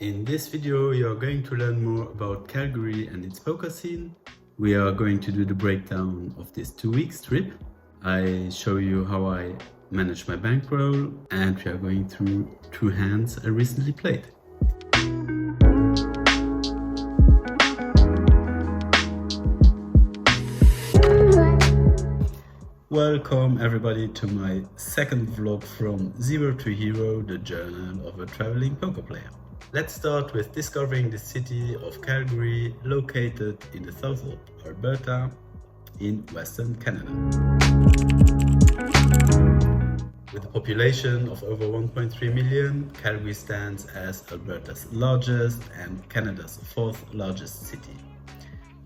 In this video, you are going to learn more about Calgary and its poker scene. We are going to do the breakdown of this 2 weeks trip. I show you how I manage my bankroll, and we are going through 2 hands I recently played. Welcome everybody to my second vlog from Zero to Hero, the journal of a traveling poker player. Let's start with discovering the city of Calgary, located in the south of Alberta in Western Canada. With a population of over 1.3 million, Calgary stands as Alberta's largest and Canada's 4th largest city.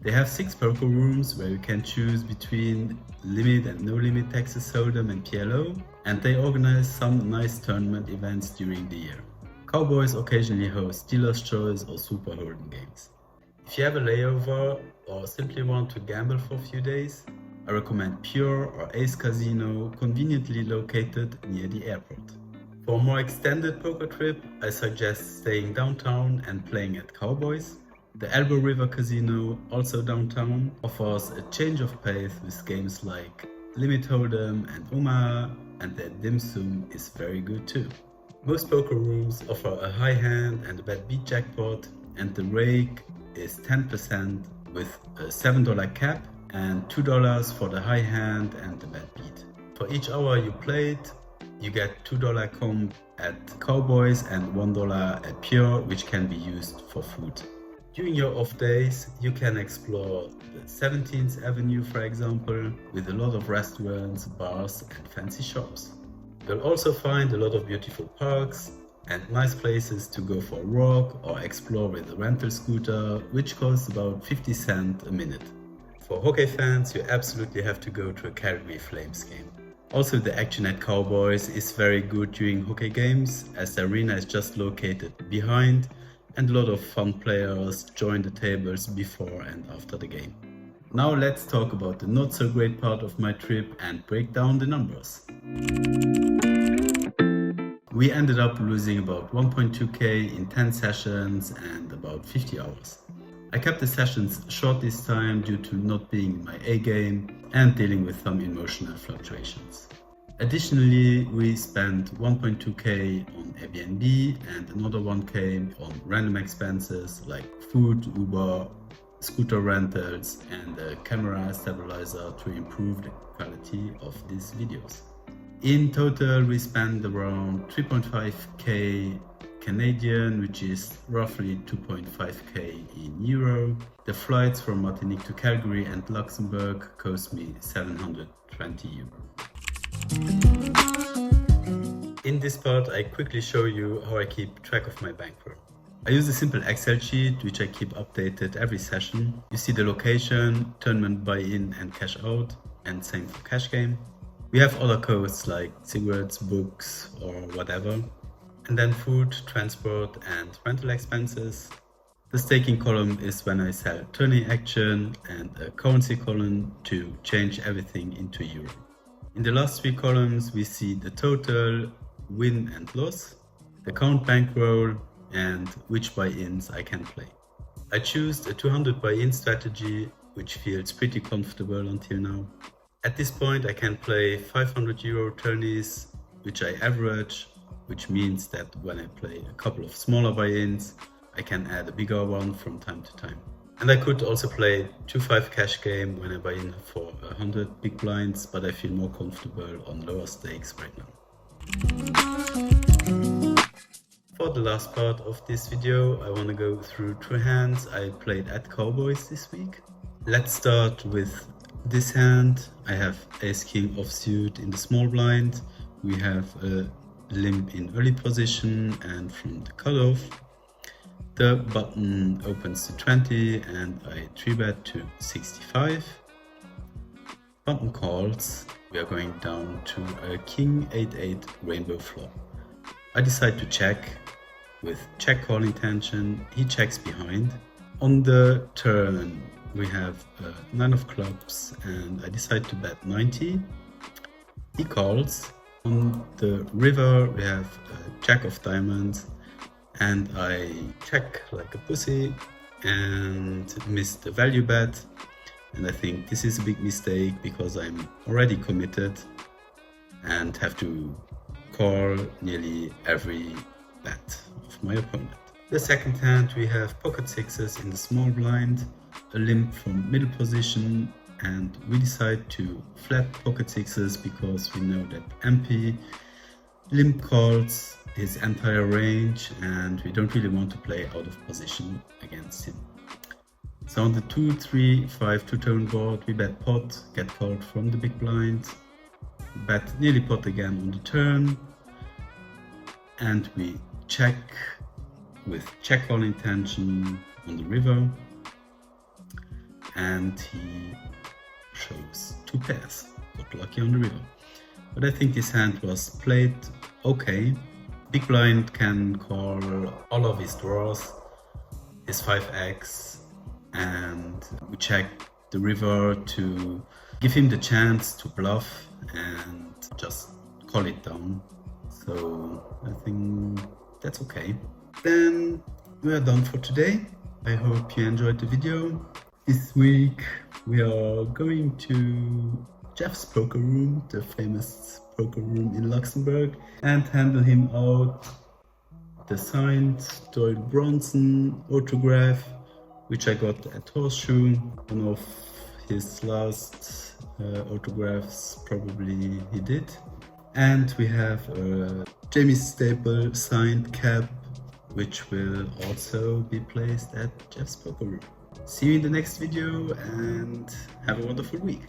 They have 6 poker rooms where you can choose between limit and no limit Texas Hold'em and PLO, and they organize some nice tournament events during the year. Cowboys occasionally host Dealer's Choice or Super Hold'em games. If you have a layover or simply want to gamble for a few days, I recommend Pure or Ace Casino, conveniently located near the airport. For a more extended poker trip, I suggest staying downtown and playing at Cowboys. The Elbow River Casino, also downtown, offers a change of pace with games like Limit Hold'em and Omaha, and their dim sum is very good too. Most poker rooms offer a high hand and a bad beat jackpot, and the rake is 10% with a $7 cap and $2 for the high hand and the bad beat. For each hour you played, you get $2 comp at Cowboys and $1 at Pure, which can be used for food. During your off days, you can explore the 17th Avenue, for example, with a lot of restaurants, bars and fancy shops. You'll also find a lot of beautiful parks and nice places to go for a walk or explore with a rental scooter, which costs about 50 cents a minute. For hockey fans, you absolutely have to go to a Calgary Flames game. Also, the action at Cowboys is very good during hockey games, as the arena is just located behind, and a lot of fun players join the tables before and after the game. Now let's talk about the not so great part of my trip and break down the numbers. We ended up losing about 1.2k in 10 sessions and about 50 hours. I kept the sessions short this time due to not being in my A game and dealing with some emotional fluctuations. Additionally, we spent 1.2k on Airbnb and another 1k on random expenses like food, Uber, scooter rentals and a camera stabilizer to improve the quality of these videos. In total, we spent around 3.5k Canadian, which is roughly 2.5k in euro. The flights from Martinique to Calgary and Luxembourg cost me 720 euro. In this part, I quickly show you how I keep track of my bankroll. I use a simple Excel sheet which I keep updated every session. You see the location, tournament buy-in and cash out, and same for cash game. We have other costs like cigarettes, books or whatever. And then food, transport and rental expenses. The staking column is when I sell tourney action, and a currency column to change everything into euro. In the last 3 columns we see the total, win and loss, the count bankroll and which buy-ins I can play. I chose a 200 buy-in strategy, which feels pretty comfortable until now. At this point I can play 500 euro tourneys, which I average, which means that when I play a couple of smaller buy-ins, I can add a bigger one from time to time. And I could also play 2-5 cash game when I buy in for 100 big blinds, but I feel more comfortable on lower stakes right now. For the last part of this video, I want to go through 2 hands I played at Cowboys this week. Let's start with this hand. I have Ace King offsuit in the small blind. We have a limp in early position and from the cutoff. The button opens to 20 and I 3-bet to 65. Button calls. We are going down to a King 8-8 rainbow flop. I decide to check with check call intention. He checks behind. On the turn we have a 9 of clubs and I decide to bet 90. He calls. On the river we have a jack of diamonds and I check like a pussy and miss the value bet. And I think this is a big mistake because I'm already committed and have to call nearly every bet of my opponent. The second hand, we have pocket sixes in the small blind, a limp from middle position, and we decide to flat pocket sixes because we know that MP limp calls his entire range and we don't really want to play out of position against him. So on the 2-3-5 two-tone board, we bet pot, get called from the big blind, bet nearly pot again on the turn, and we check with check call intention on the river, and he shows 2 pairs. Got lucky on the river. But I think this hand was played okay. Big blind can call all of his draws, his 5x, and we check the river to give him the chance to bluff and just call it down. So I think that's okay. Then we are done for today. I hope you enjoyed the video. This week we are going to Jeff's poker room, the famous poker room in Luxembourg, and handle him out the signed Doyle Bronson autograph, which I got at Horseshoe, one of his last autographs probably he did. And we have a Jamie Staple signed cap, which will also be placed at Jeff's poker room. See you in the next video and have a wonderful week.